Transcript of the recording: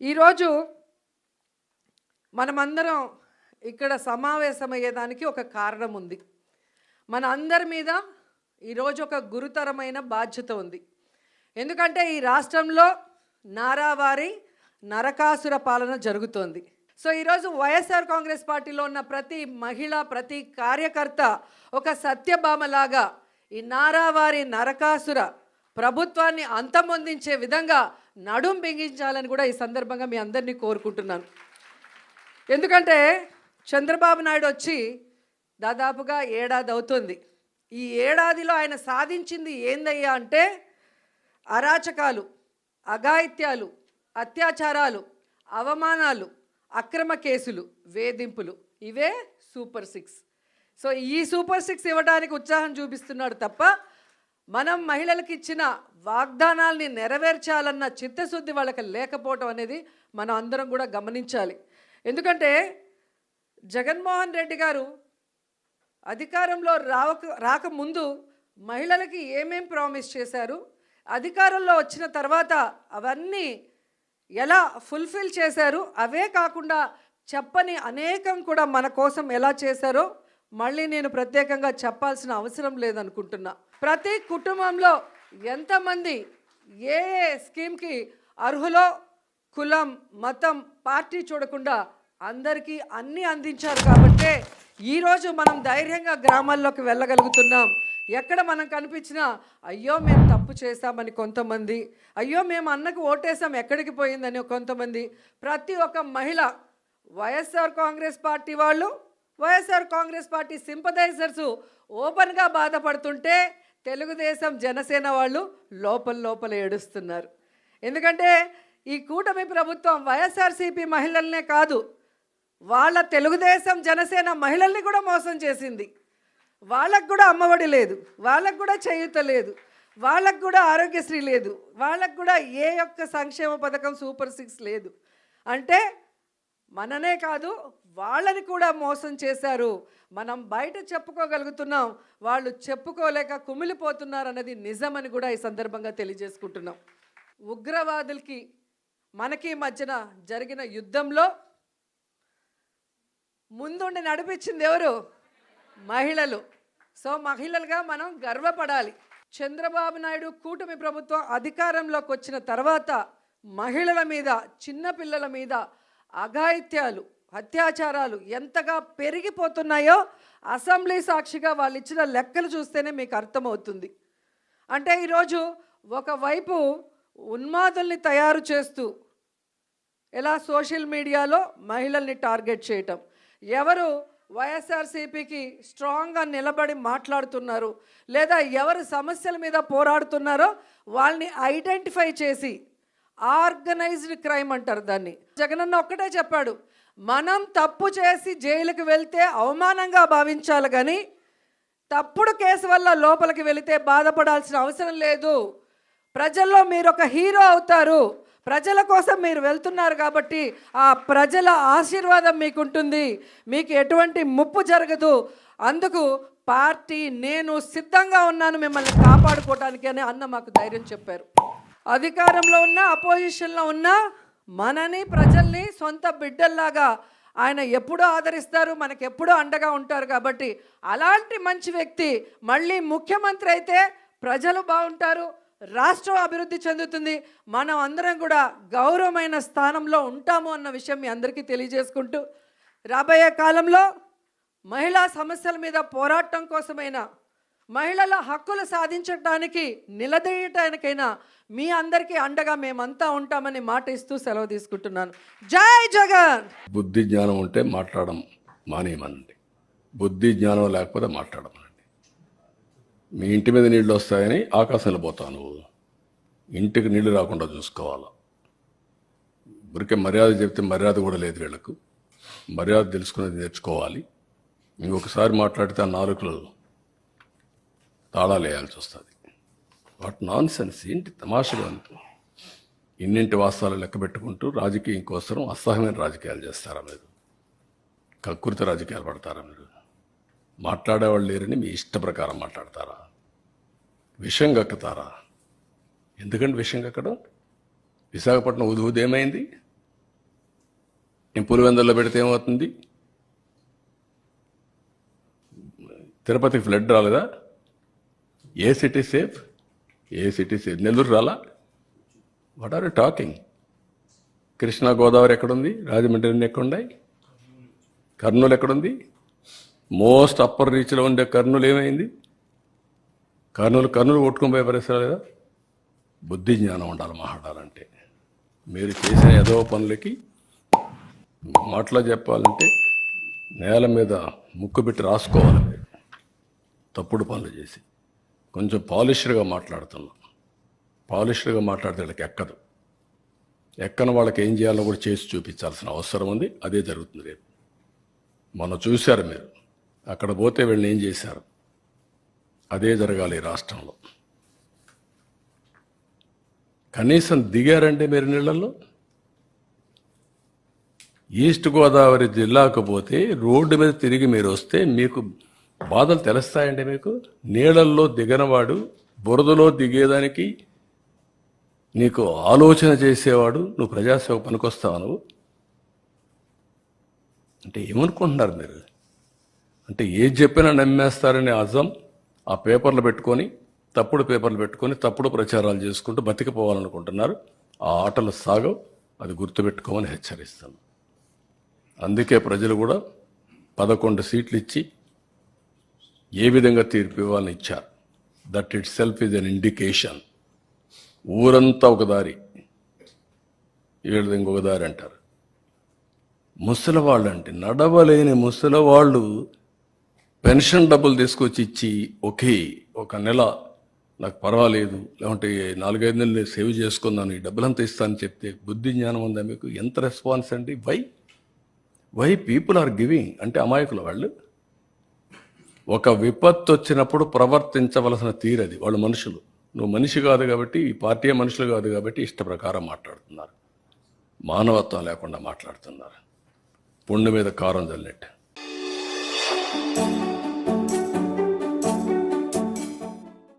ఈరోజు మనమందరం ఇక్కడ సమావేశమయ్యేదానికి ఒక కారణం ఉంది. మన అందరి మీద ఈరోజు ఒక గురుతరమైన బాధ్యత ఉంది. ఎందుకంటే ఈ రాష్ట్రంలో నారావారి నరకాసుర పాలన జరుగుతోంది. సో ఈరోజు వైఎస్ఆర్ కాంగ్రెస్ పార్టీలో ఉన్న ప్రతి మహిళ, ప్రతి కార్యకర్త ఒక సత్యభామలాగా ఈ నారావారి నరకాసుర ప్రభుత్వాన్ని అంతమొందించే విధంగా నడుం బిగించాలని కూడా ఈ సందర్భంగా మీ అందరినీ కోరుకుంటున్నాను. ఎందుకంటే చంద్రబాబు నాయుడు వచ్చి దాదాపుగా ఏడాది అవుతుంది. ఈ ఏడాదిలో ఆయన సాధించింది ఏందయ్యా అంటే అరాచకాలు, అఘాయిత్యాలు, అత్యాచారాలు, అవమానాలు, అక్రమ కేసులు, వేధింపులు, ఇవే సూపర్ 6. సో ఈ సూపర్ 6 ఇవ్వడానికి ఉత్సాహం చూపిస్తున్నాడు తప్ప మనం మహిళలకు ఇచ్చిన వాగ్దానాల్ని నెరవేర్చాలన్న చిత్తశుద్ధి వాళ్ళకి లేకపోవటం అనేది మనం అందరం కూడా గమనించాలి. ఎందుకంటే జగన్మోహన్ రెడ్డి గారు అధికారంలో రాకముందు మహిళలకి ఏమేం ప్రామిస్ చేశారు, అధికారంలో వచ్చిన తర్వాత అవన్నీ ఎలా ఫుల్ఫిల్ చేశారు, అవే కాకుండా చెప్పని అనేకం కూడా మన కోసం ఎలా చేశారో మళ్ళీ నేను ప్రత్యేకంగా చెప్పాల్సిన అవసరం లేదనుకుంటున్నా. ప్రతి కుటుంబంలో ఎంతమంది ఏ స్కీమ్కి అర్హులో కులం, మతం, పార్టీ చూడకుండా అందరికీ అన్నీ అందించారు కాబట్టే ఈరోజు మనం ధైర్యంగా గ్రామాల్లోకి వెళ్ళగలుగుతున్నాం. ఎక్కడ మనం కనిపించినా అయ్యో మేము తప్పు చేశామని కొంతమంది, అయ్యో మేము అన్నకు ఓటేసాం ఎక్కడికి పోయిందని కొంతమంది, ప్రతి ఒక్క మహిళ వైఎస్ఆర్ కాంగ్రెస్ పార్టీ వాళ్ళు, వైఎస్ఆర్ కాంగ్రెస్ పార్టీ సింపథైజర్స్ ఓపెన్గా బాధపడుతుంటే తెలుగుదేశం జనసేన వాళ్ళు లోపల ఏడుస్తున్నారు. ఎందుకంటే ఈ కూటమి ప్రభుత్వం వైఎస్ఆర్సీపీ మహిళలనే కాదు, వాళ్ళ తెలుగుదేశం జనసేన మహిళల్ని కూడా మోసం చేసింది. వాళ్ళకు కూడా అమ్మఒడి లేదు, వాళ్ళకు కూడా చేయూత లేదు, వాళ్ళకు కూడా ఆరోగ్యశ్రీ లేదు, వాళ్ళకు కూడా ఏ ఒక్క సంక్షేమ పథకం సూపర్ 6 లేదు. అంటే మననే కాదు వాళ్ళని కూడా మోసం చేశారు. మనం బయట చెప్పుకోగలుగుతున్నాం, వాళ్ళు చెప్పుకోలేక కుమిలిపోతున్నారు అన్నది నిజమని కూడా ఈ సందర్భంగా తెలియజేసుకుంటున్నాం. ఉగ్రవాదులకి మనకి మధ్యన జరిగిన యుద్ధంలో ముందుండి నడిపించింది ఎవరు? మహిళలు. సో మహిళలుగా మనం గర్వపడాలి. చంద్రబాబు నాయుడు కూటమి ప్రభుత్వం అధికారంలోకి వచ్చిన తర్వాత మహిళల మీద, చిన్నపిల్లల మీద అఘాయిత్యాలు, అత్యాచారాలు ఎంతగా పెరిగిపోతున్నాయో అసెంబ్లీ సాక్షిగా వాళ్ళు ఇచ్చిన లెక్కలు చూస్తేనే మీకు అర్థమవుతుంది. అంటే ఈరోజు ఒకవైపు ఉన్మాదుల్ని తయారు చేస్తూ ఎలా సోషల్ మీడియాలో మహిళల్ని టార్గెట్ చేయటం, ఎవరు వైఎస్ఆర్సీపీకి స్ట్రాంగ్గా నిలబడి మాట్లాడుతున్నారు లేదా ఎవరు సమస్యల మీద పోరాడుతున్నారో వాళ్ళని ఐడెంటిఫై చేసి ఆర్గనైజ్డ్ క్రైమ్ అంటారు దాన్ని. జగనన్న ఒక్కటే చెప్పాడు, మనం తప్పు చేసి జైలుకి వెళ్తే అవమానంగా భావించాలి కానీ తప్పుడు కేసు వల్ల లోపలికి వెళితే బాధపడాల్సిన అవసరం లేదు. ప్రజల్లో మీరు ఒక హీరో అవుతారు, ప్రజల కోసం మీరు వెళ్తున్నారు కాబట్టి ఆ ప్రజల ఆశీర్వాదం మీకుంటుంది, మీకు ఎటువంటి ముప్పు జరగదు. అందుకు పార్టీ నేను సిద్ధంగా ఉన్నాను మిమ్మల్ని కాపాడుకోవడానికి అని అన్న మాకు ధైర్యం చెప్పారు. అధికారంలో ఉన్న, అపోజిషన్లో ఉన్న మనని, ప్రజల్ని సొంత బిడ్డల్లాగా ఆయన ఎప్పుడూ ఆదరిస్తారు, మనకు ఎప్పుడూ అండగా ఉంటారు. కాబట్టి అలాంటి మంచి వ్యక్తి మళ్ళీ ముఖ్యమంత్రి అయితే ప్రజలు బాగుంటారు, రాష్ట్రం అభివృద్ధి చెందుతుంది, మనం అందరం కూడా గౌరవమైన స్థానంలో ఉంటాము అన్న విషయం మీ అందరికీ తెలియజేసుకుంటూ, రాబోయే కాలంలో మహిళా సమస్యల మీద పోరాటం కోసమైనా, మహిళల హక్కులు సాధించడానికి నిలదీయటానికైనా మీ అందరికీ అండగా మేమంతా ఉంటామని మాట ఇస్తూ సెలవు తీసుకుంటున్నాను. జై జగన్. బుద్ధి జ్ఞానం ఉంటే మాట్లాడడం మానేయమనండి, బుద్ధి జ్ఞానం లేకపోతే మాట్లాడమనండి. మీ ఇంటి మీద నీళ్ళు వస్తాయని ఆకాశంలో పోతావు, నువ్వు ఇంటికి నీళ్లు రాకుండా చూసుకోవాలా. ఊరికే మర్యాద చెప్తే మర్యాద కూడా లేదు వీళ్ళకు. మర్యాద తెలుసుకునేది నేర్చుకోవాలి. ఇంకొకసారి మాట్లాడితే ఆ నాలుగులు తాళాలు వేయాల్సి వస్తుంది. వాట్ నాన్ సెన్స్, ఏంటి తమాషగా ఉంది. ఇన్నింటి వాస్తవాలు లెక్క పెట్టుకుంటూ రాజకీయం కోసం అసహ్యమైన రాజకీయాలు చేస్తారా మీరు? కక్కుర్తి రాజకీయాలు పడతారా మీరు? మాట్లాడేవాళ్ళు లేరని మీ ఇష్ట ప్రకారం మాట్లాడతారా? విషయం కక్కుతారా? ఎందుకంటే విషయం కక్కడం విశాఖపట్నం ఉదయం ఏమైంది? నేను పులివెందుల్లో పెడితే ఏమవుతుంది? తిరుపతికి ఫ్లడ్ రాలేదా? ఏ సిటీ సేఫ్? ఏ సిటీ సేఫ్? నెల్లూరు రాలా? What are you talking? Krishna Godavari ఎక్కడుంది? రాజమండ్రి ఎక్కడున్నాయి? కర్నూలు ఎక్కడుంది? మోస్ట్ అప్పర్ రీచ్లో ఉండే కర్నూలు ఏమైంది? కర్నూలు కొట్టుకుని పోయే పరిస్థితి లేదా? బుద్ధి జ్ఞానం ఉండాలి మాట్లాడాలంటే. మీరు చేసిన ఏదో పనులకి మాటలో చెప్పాలంటే నేల మీద ముక్కు పెట్టి రాసుకోవాలి మీరు. తప్పుడు పనులు చేసి కొంచెం పాలిష్డ్గా మాట్లాడుతున్నాం. పాలిష్డ్గా మాట్లాడితే వాళ్ళకి ఎక్కదు. ఎక్కని వాళ్ళకి ఏం చేయాలో కూడా చేసి చూపించాల్సిన అవసరం ఉంది. అదే జరుగుతుంది రేపు. మనం చూశారు మీరు. అక్కడ పోతే వీళ్ళని ఏం చేశారు? అదే జరగాలి ఈ రాష్ట్రంలో. కనీసం దిగారంటే మీరు నీళ్ళల్లో. ఈస్ట్ గోదావరి జిల్లాకు పోతే రోడ్డు మీద తిరిగి మీరు వస్తే మీకు బాధలు తెలుస్తాయండి. మీకు నీళ్ళల్లో దిగనవాడు, బురదలో దిగేదానికి నీకు ఆలోచన చేసేవాడు నువ్వు ప్రజాసేవ పనికొస్తావు నువ్వు అంటే ఏమనుకుంటున్నారు మీరు? అంటే ఏది చెప్పినా నమ్మేస్తారనే అజం ఆ పేపర్లు పెట్టుకొని, తప్పుడు పేపర్లు పెట్టుకొని తప్పుడు ప్రచారాలు చేసుకుంటూ బతికిపోవాలనుకుంటున్నారు. ఆ ఆటలు సాగవు. అది గుర్తుపెట్టుకోమని హెచ్చరిస్తాను. అందుకే ప్రజలు కూడా 11 సీట్లు ఇచ్చి ఏ విధంగా తీర్పు ఇవ్వాలని ఇచ్చారు. That it self is an indication. ఊరంతా ఒక దారి, వీళ్ళది ఇంకొక దారి అంటారు. ముసలివాళ్ళు అంటే నడవలేని ముసలివాళ్ళు పెన్షన్ డబ్బులు తీసుకొచ్చి ఇచ్చి ఒక నెల నాకు పర్వాలేదు, లేకుంటే 4-5 నెలలు సేవ్ చేసుకున్నాను, ఈ డబ్బులంతా ఇస్తానని చెప్తే బుద్ధి జ్ఞానం ఉందా మీకు? ఎంత రెస్పాన్స్ అండి? వై పీపుల్ ఆర్ గివింగ్ అంటే అమాయకులు వాళ్ళు. ఒక విపత్తు వచ్చినప్పుడు ప్రవర్తించవలసిన తీరది. వాళ్ళు మనుషులు. నువ్వు మనిషి కాదు కాబట్టి, ఈ పార్టీ మనుషులు కాదు కాబట్టి ఇష్ట ప్రకారం మాట్లాడుతున్నారు. మానవత్వం లేకుండా మాట్లాడుతున్నారు. పుండు మీద కారం చల్లినట్టు.